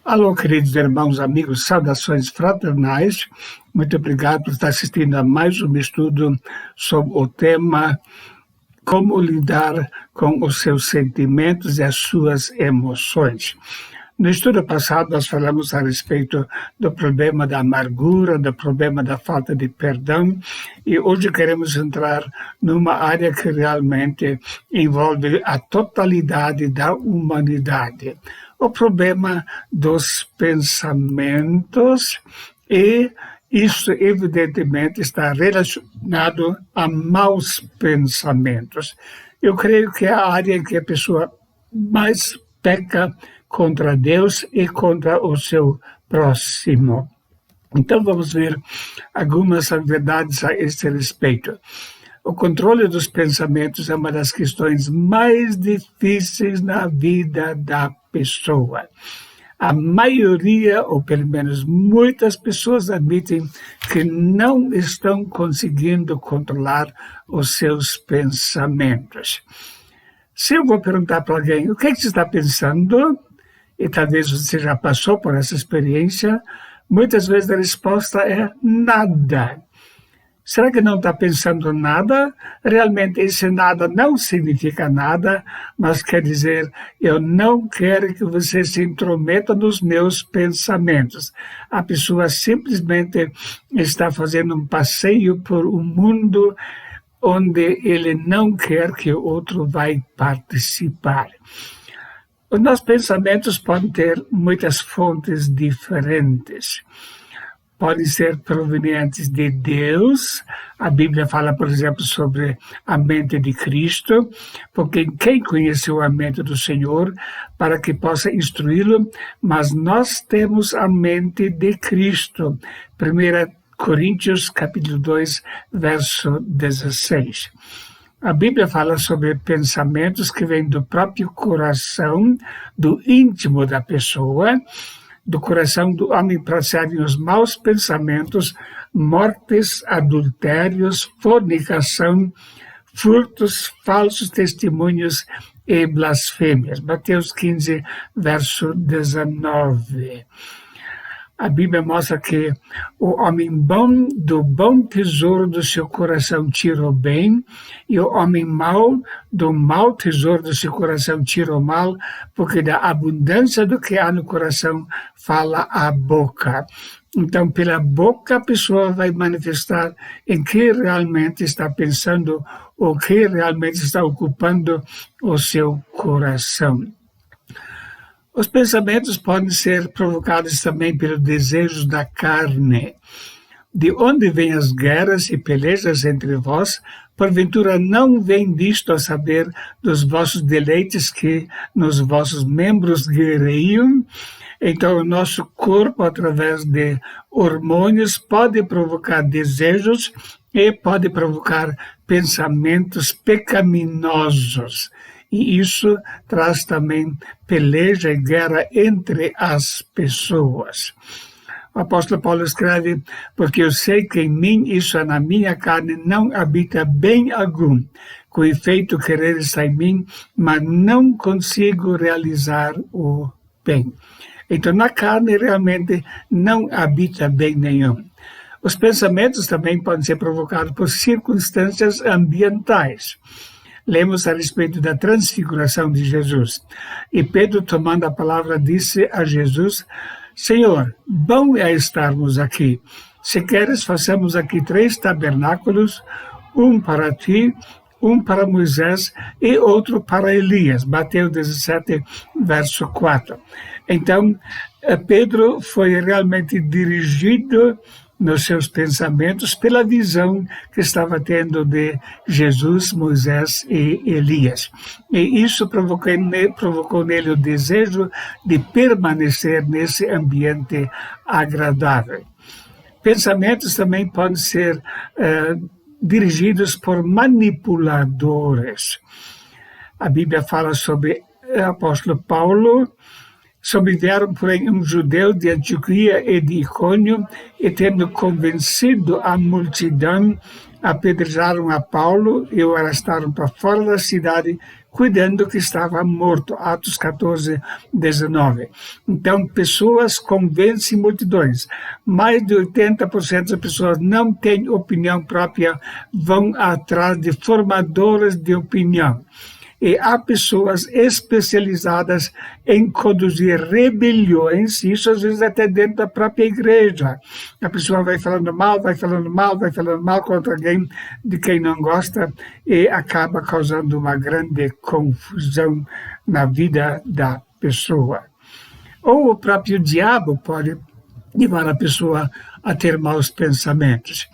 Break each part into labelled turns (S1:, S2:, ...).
S1: Alô, queridos irmãos, amigos, saudações fraternais. Muito obrigado por estar assistindo a mais um estudo sobre o tema como lidar com os seus sentimentos e as suas emoções. No estudo passado, nós falamos a respeito do problema da amargura, do problema da falta de perdão, e hoje queremos entrar numa área que realmente envolve a totalidade da humanidade. O problema dos pensamentos, e isso evidentemente está relacionado a maus pensamentos. Eu creio que é a área em que a pessoa mais peca contra Deus e contra o seu próximo. Então vamos ver algumas verdades a este respeito. O controle dos pensamentos é uma das questões mais difíceis na vida da pessoa. A maioria, ou pelo menos muitas pessoas, admitem que não estão conseguindo controlar os seus pensamentos. Se eu vou perguntar para alguém o que você está pensando, e talvez você já passou por essa experiência, muitas vezes a resposta é nada. Será que não está pensando nada? Realmente esse nada não significa nada, mas quer dizer, eu não quero que você se intrometa nos meus pensamentos. A pessoa simplesmente está fazendo um passeio por um mundo onde ele não quer que o outro vai participar. Os nossos pensamentos podem ter muitas fontes diferentes. Podem ser provenientes de Deus. A Bíblia fala, por exemplo, sobre a mente de Cristo, porque quem conheceu a mente do Senhor para que possa instruí-lo, mas nós temos a mente de Cristo. 1 Coríntios, capítulo 2, verso 16. A Bíblia fala sobre pensamentos que vêm do próprio coração, do íntimo da pessoa, do coração do homem procedem os maus pensamentos, mortes, adultérios, fornicação, furtos, falsos testemunhos e blasfêmias. Mateus 15, verso 19. A Bíblia mostra que o homem bom, do bom tesouro do seu coração tira o bem, e o homem mau, do mau tesouro do seu coração tira o mal, porque da abundância do que há no coração fala a boca. Então, pela boca a pessoa vai manifestar em que realmente está pensando, o que realmente está ocupando o seu coração. Os pensamentos podem ser provocados também pelos desejos da carne. De onde vêm as guerras e pelejas entre vós? Porventura não vem disto a saber dos vossos deleites que nos vossos membros guerreiam? Então, o nosso corpo, através de hormônios, pode provocar desejos e pode provocar pensamentos pecaminosos. E isso traz também peleja e guerra entre as pessoas. O apóstolo Paulo escreve, porque eu sei que em mim, isso é na minha carne, não habita bem algum. Com efeito, querer está em mim, mas não consigo realizar o bem. Então, na carne, realmente, não habita bem nenhum. Os pensamentos também podem ser provocados por circunstâncias ambientais. Lemos a respeito da transfiguração de Jesus. E Pedro, tomando a palavra, disse a Jesus, Senhor, bom é estarmos aqui. Se queres, façamos aqui 3 tabernáculos, um para ti, um para Moisés e outro para Elias. Mateus 17, verso 4. Então, Pedro foi realmente dirigido nos seus pensamentos pela visão que estava tendo de Jesus, Moisés e Elias. E isso provocou nele o desejo de permanecer nesse ambiente agradável. Pensamentos também podem ser dirigidos por manipuladores. A Bíblia fala sobre o apóstolo Paulo. Sobrevieram, porém, um judeu de Antioquia e de Icônio, e tendo convencido a multidão, apedrejaram a Paulo e o arrastaram para fora da cidade, cuidando que estava morto. Atos 14, 19. Então, pessoas convencem multidões. Mais de 80% das pessoas não têm opinião própria, vão atrás de formadores de opinião. E há pessoas especializadas em conduzir rebeliões, isso às vezes até dentro da própria igreja. A pessoa vai falando mal contra alguém de quem não gosta e acaba causando uma grande confusão na vida da pessoa. Ou o próprio diabo pode levar a pessoa a ter maus pensamentos.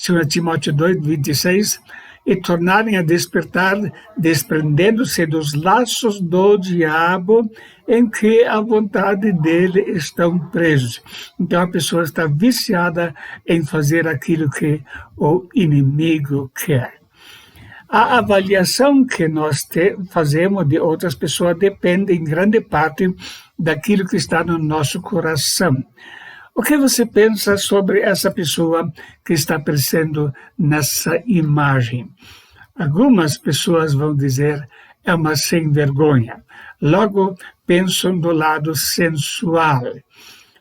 S1: 2 Timóteo 2, 26, e tornarem a despertar, desprendendo-se dos laços do diabo em que a vontade dele estão presos. Então a pessoa está viciada em fazer aquilo que o inimigo quer. A avaliação que nós fazemos de outras pessoas depende em grande parte daquilo que está no nosso coração. O que você pensa sobre essa pessoa que está aparecendo nessa imagem? Algumas pessoas vão dizer, é uma sem vergonha. Logo, pensam do lado sensual.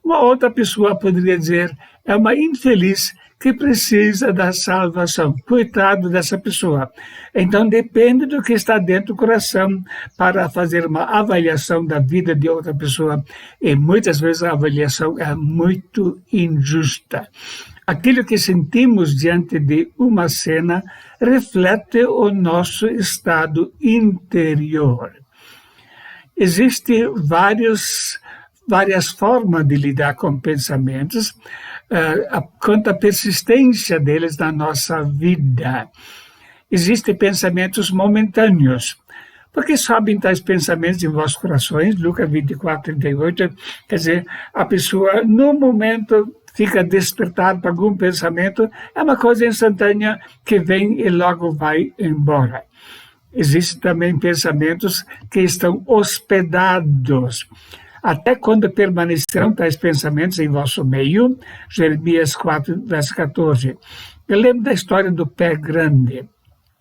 S1: Uma outra pessoa poderia dizer, é uma infeliz que precisa da salvação. Coitado dessa pessoa. Então, depende do que está dentro do coração para fazer uma avaliação da vida de outra pessoa. E muitas vezes a avaliação é muito injusta. Aquilo que sentimos diante de uma cena reflete o nosso estado interior. Existem várias formas de lidar com pensamentos, quanto à persistência deles na nossa vida. Existem pensamentos momentâneos. Porque sobem tais pensamentos em vossos corações, Lucas 24, 38, quer dizer, a pessoa no momento fica despertada para algum pensamento, é uma coisa instantânea que vem e logo vai embora. Existem também pensamentos que estão hospedados. Até quando permanecerão tais pensamentos em vosso meio? Jeremias 4, verso 14. Eu lembro da história do pé grande.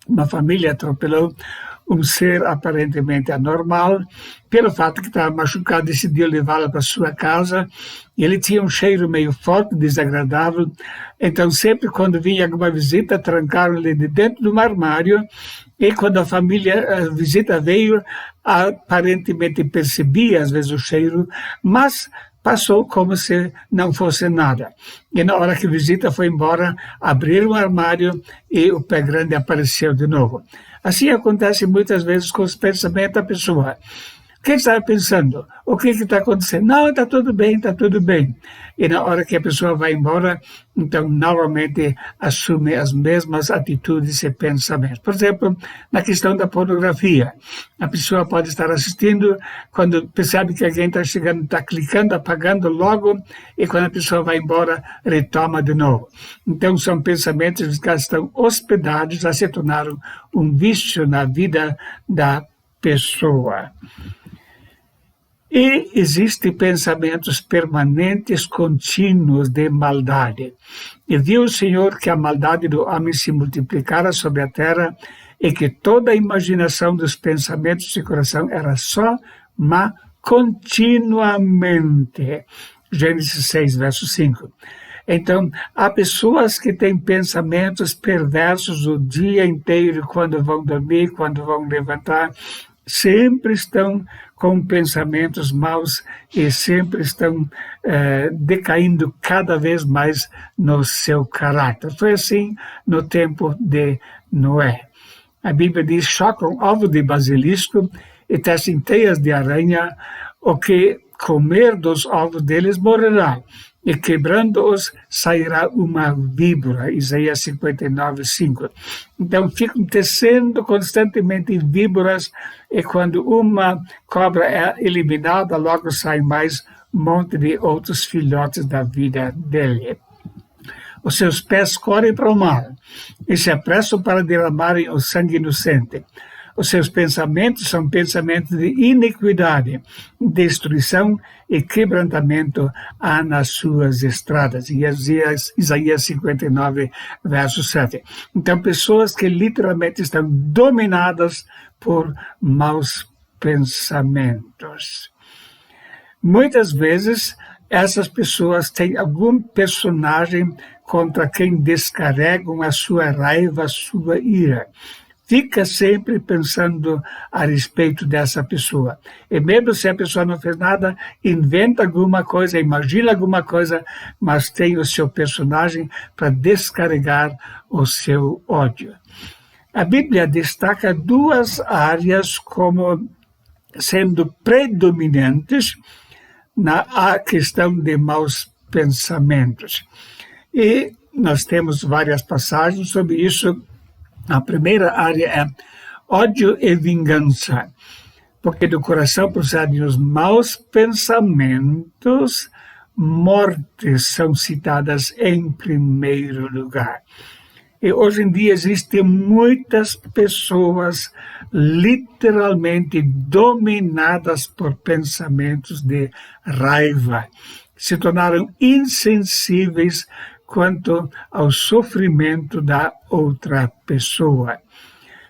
S1: Uma família atropelou um ser aparentemente anormal, pelo fato que estava machucado, decidiu levá-lo para sua casa. Ele tinha um cheiro meio forte, desagradável, então sempre quando vinha alguma visita, trancaram ele de dentro de um armário, e quando a visita veio, aparentemente percebia às vezes o cheiro, mas passou como se não fosse nada. E na hora que a visita foi embora, abriram o armário e o pé grande apareceu de novo. Assim acontece muitas vezes com os pensamentos da pessoa. O que está pensando? O que está acontecendo? Não, está tudo bem, está tudo bem. E na hora que a pessoa vai embora, então novamente assume as mesmas atitudes e pensamentos. Por exemplo, na questão da pornografia. A pessoa pode estar assistindo, quando percebe que alguém está chegando, está clicando, apagando logo, e quando a pessoa vai embora, retoma de novo. Então são pensamentos que estão hospedados, já se tornaram um vício na vida da pessoa. E existem pensamentos permanentes, contínuos de maldade. E viu o Senhor que a maldade do homem se multiplicara sobre a terra e que toda a imaginação dos pensamentos de seu coração era só má continuamente. Gênesis 6, verso 5. Então, há pessoas que têm pensamentos perversos o dia inteiro, quando vão dormir, quando vão levantar, sempre estão com pensamentos maus e sempre estão decaindo cada vez mais no seu caráter. Foi assim no tempo de Noé. A Bíblia diz, chocam ovo de basilisco e tecem teias de aranha, o que comer dos ovos deles morrerá, e quebrando-os sairá uma víbora. Isaías 59, 5. Então ficam tecendo constantemente víboras, e quando uma cobra é eliminada, logo sai mais um monte de outros filhotes da vida dele. Os seus pés correm para o mal e se apressam para derramarem o sangue inocente. Os seus pensamentos são pensamentos de iniquidade, destruição e quebrantamento há nas suas estradas. Isaías 59, verso 7. Então, pessoas que literalmente estão dominadas por maus pensamentos. Muitas vezes, essas pessoas têm algum personagem contra quem descarregam a sua raiva, a sua ira. Fica sempre pensando a respeito dessa pessoa. E mesmo se a pessoa não fez nada, inventa alguma coisa, imagina alguma coisa, mas tem o seu personagem para descarregar o seu ódio. A Bíblia destaca duas áreas como sendo predominantes na questão de maus pensamentos. E nós temos várias passagens sobre isso. A primeira área é ódio e vingança, porque do coração procedem os maus pensamentos, mortes são citadas em primeiro lugar. E hoje em dia existem muitas pessoas literalmente dominadas por pensamentos de raiva, se tornaram insensíveis quanto ao sofrimento da outra pessoa,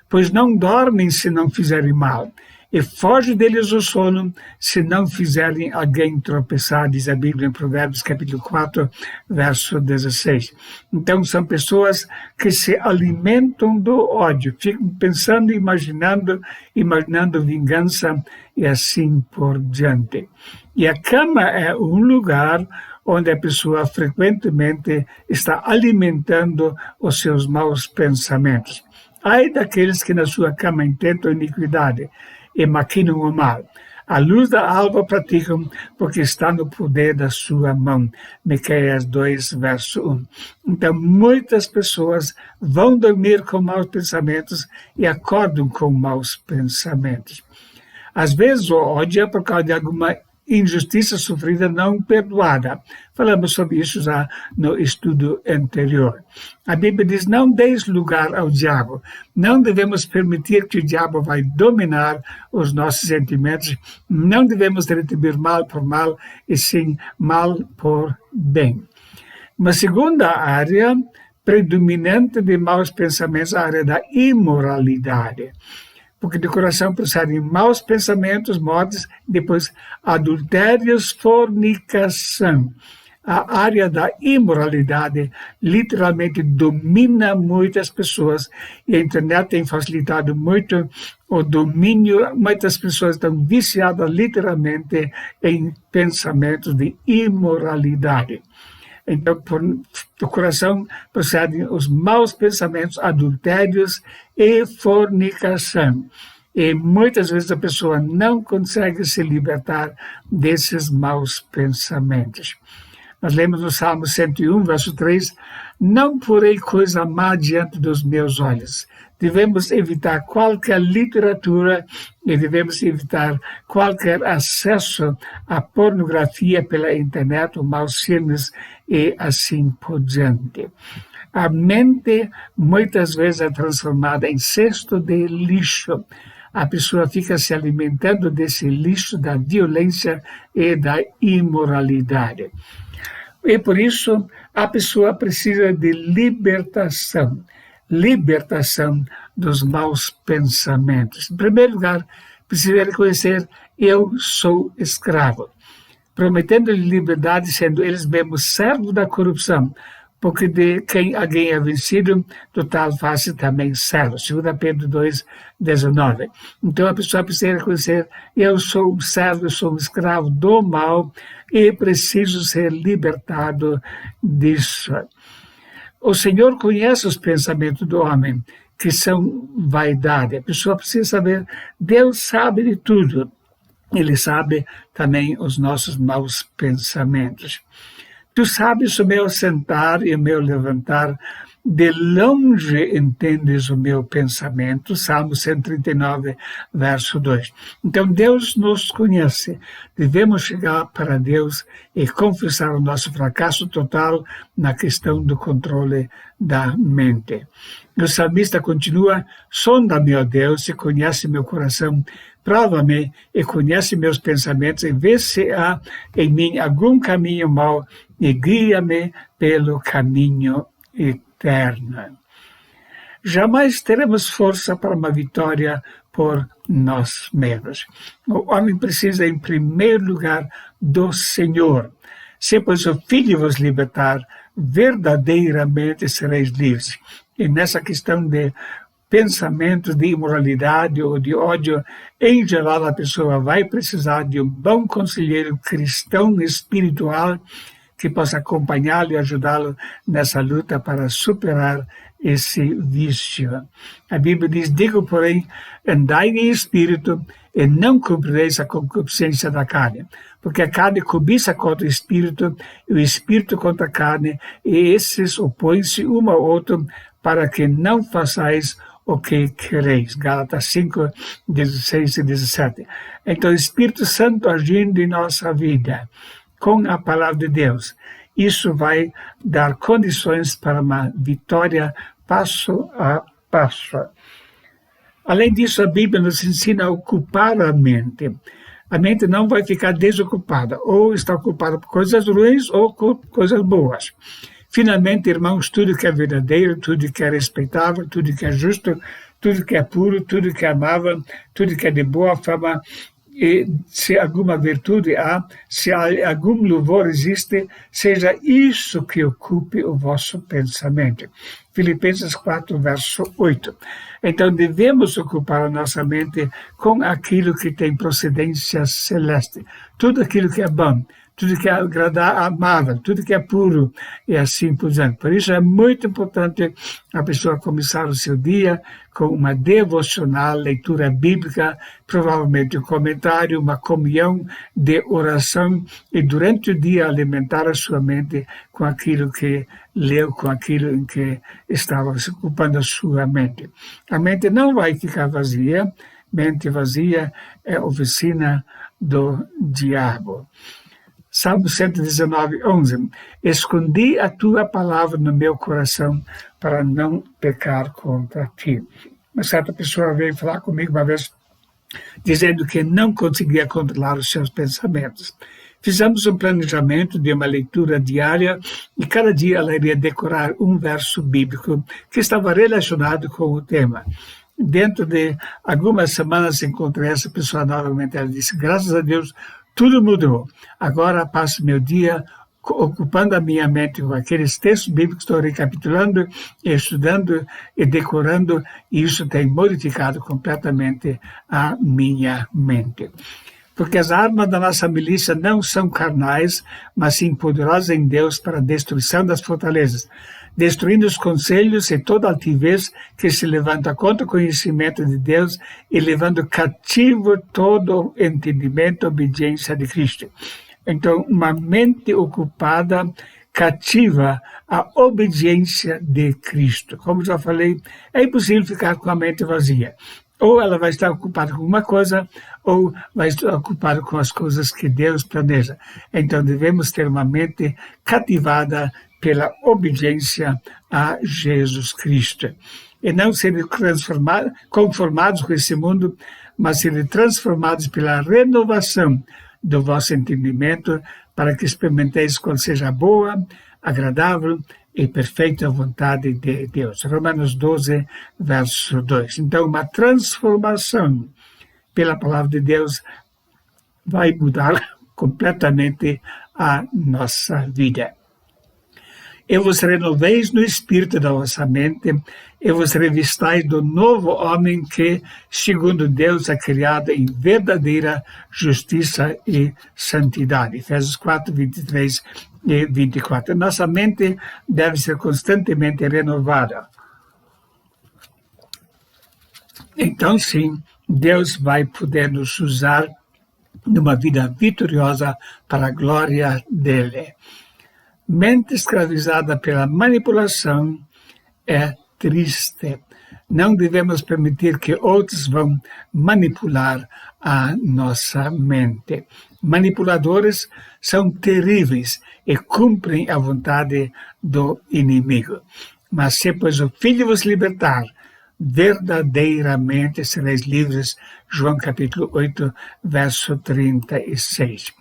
S1: pois não dormem se não fizerem mal, e foge deles o sono se não fizerem alguém tropeçar, diz a Bíblia em Provérbios capítulo 4, verso 16. Então são pessoas que se alimentam do ódio, ficam pensando, imaginando vingança e assim por diante. E a cama é um lugar onde a pessoa frequentemente está alimentando os seus maus pensamentos. Ai daqueles que na sua cama intentam iniquidade e maquinam o mal. A luz da alva praticam, porque está no poder da sua mão. Miqueias 2, verso 1. Então, muitas pessoas vão dormir com maus pensamentos e acordam com maus pensamentos. Às vezes, o ódio é por causa de alguma injustiça sofrida não perdoada. Falamos sobre isso já no estudo anterior. A Bíblia diz, não deis lugar ao diabo. Não devemos permitir que o diabo vai dominar os nossos sentimentos. Não devemos retribuir mal por mal, e sim mal por bem. Uma segunda área predominante de maus pensamentos é a área da imoralidade. Porque do coração procedem maus pensamentos, mortes, depois adultérios, fornicação. A área da imoralidade literalmente domina muitas pessoas e a internet tem facilitado muito o domínio. Muitas pessoas estão viciadas literalmente em pensamentos de imoralidade. Então, do coração procedem os maus pensamentos, adultérios e fornicação. E muitas vezes a pessoa não consegue se libertar desses maus pensamentos. Nós lemos no Salmo 101, verso 3, não porei coisa má diante dos meus olhos. Devemos evitar qualquer literatura e devemos evitar qualquer acesso à pornografia pela internet, ou maus filmes e assim por diante. A mente muitas vezes é transformada em cesto de lixo. A pessoa fica se alimentando desse lixo da violência e da imoralidade. E por isso a pessoa precisa de libertação dos maus pensamentos. Em primeiro lugar, precisa reconhecer, eu sou escravo, prometendo-lhe liberdade, sendo eles mesmos servos da corrupção, porque de quem alguém é vencido, do tal faz também servo. 2 Pedro 2, 19. Então a pessoa precisa reconhecer, eu sou um servo, eu sou um escravo do mal e preciso ser libertado disso. O Senhor conhece os pensamentos do homem, que são vaidade. A pessoa precisa saber, Deus sabe de tudo. Ele sabe também os nossos maus pensamentos. Tu sabes o meu sentar e o meu levantar, De longe entendes o meu pensamento, Salmo 139, verso 2. Então, Deus nos conhece. Devemos chegar para Deus e confessar o nosso fracasso total na questão do controle da mente. O salmista continua: sonda-me, ó Deus, e conhece meu coração, prova-me e conhece meus pensamentos, e vê se há em mim algum caminho mau, e guia-me pelo caminho eterno. Jamais teremos força para uma vitória por nós mesmos. O homem precisa, em primeiro lugar, do Senhor. Se, pois, o Filho vos libertar, verdadeiramente sereis livres. E nessa questão de pensamentos de imoralidade ou de ódio, em geral a pessoa vai precisar de um bom conselheiro cristão espiritual que possa acompanhá-lo e ajudá-lo nessa luta para superar esse vício. A Bíblia diz: digo, porém, andai em espírito e não cumprireis a concupiscência da carne, porque a carne cobiça contra o espírito e o espírito contra a carne, e esses opõem-se um ao outro, para que não façais o que quereis. Gálatas 5, 16 e 17. Então, o Espírito Santo agindo em nossa vida com a palavra de Deus, isso vai dar condições para uma vitória passo a passo. Além disso, a Bíblia nos ensina a ocupar a mente. A mente não vai ficar desocupada, ou está ocupada por coisas ruins ou com coisas boas. Finalmente, irmãos, tudo que é verdadeiro, tudo que é respeitável, tudo que é justo, tudo que é puro, tudo que é amável, tudo que é de boa fama, e se alguma virtude há, se algum louvor existe, seja isso que ocupe o vosso pensamento. Filipenses 4, verso 8. Então, devemos ocupar a nossa mente com aquilo que tem procedência celeste, tudo aquilo que é bom, tudo que é amável, tudo que é puro, e assim por diante. Por isso é muito importante a pessoa começar o seu dia com uma devocional, leitura bíblica, provavelmente um comentário, uma comunhão de oração, e durante o dia alimentar a sua mente com aquilo que leu, com aquilo em que estava se ocupando a sua mente. A mente não vai ficar vazia, mente vazia é oficina do diabo. Salmo 119, 11. Escondi a tua palavra no meu coração para não pecar contra ti. Uma certa pessoa veio falar comigo uma vez, dizendo que não conseguia controlar os seus pensamentos. Fizemos um planejamento de uma leitura diária e cada dia ela iria decorar um verso bíblico que estava relacionado com o tema. Dentro de algumas semanas encontrei essa pessoa novamente. Ela disse: graças a Deus, tudo mudou. Agora passo meu dia ocupando a minha mente com aqueles textos bíblicos, estou recapitulando, estudando e decorando, e isso tem modificado completamente a minha mente. Porque as armas da nossa milícia não são carnais, mas sim poderosas em Deus para a destruição das fortalezas, destruindo os conselhos e toda altivez que se levanta contra o conhecimento de Deus e levando cativo todo o entendimento e obediência de Cristo. Então, uma mente ocupada cativa a obediência de Cristo. Como já falei, é impossível ficar com a mente vazia. Ou ela vai estar ocupada com uma coisa, ou vai estar ocupada com as coisas que Deus planeja. Então, devemos ter uma mente cativada pela obediência a Jesus Cristo. E não serem conformados com esse mundo, mas serem transformados pela renovação do vosso entendimento, para que experimenteis qual seja a boa, agradável e perfeita vontade de Deus. Romanos 12, verso 2. Então, uma transformação pela palavra de Deus vai mudar completamente a nossa vida. E vos renoveis no espírito da vossa mente, e vos revistais do novo homem que, segundo Deus, é criado em verdadeira justiça e santidade. Efésios 4, 23 e 24. Nossa mente deve ser constantemente renovada. Então, sim, Deus vai poder nos usar numa vida vitoriosa para a glória dele. Mente escravizada pela manipulação é triste. Não devemos permitir que outros vão manipular a nossa mente. Manipuladores são terríveis e cumprem a vontade do inimigo. Mas se, pois, o Filho vos libertar, verdadeiramente sereis livres. João capítulo 8, verso 36.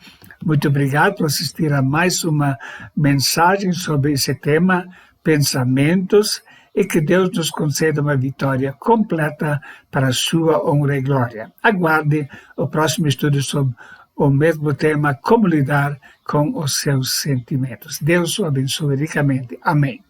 S1: Muito obrigado por assistir a mais uma mensagem sobre esse tema, pensamentos, e que Deus nos conceda uma vitória completa para a sua honra e glória. Aguarde o próximo estudo sobre o mesmo tema, como lidar com os seus sentimentos. Deus o abençoe ricamente. Amém.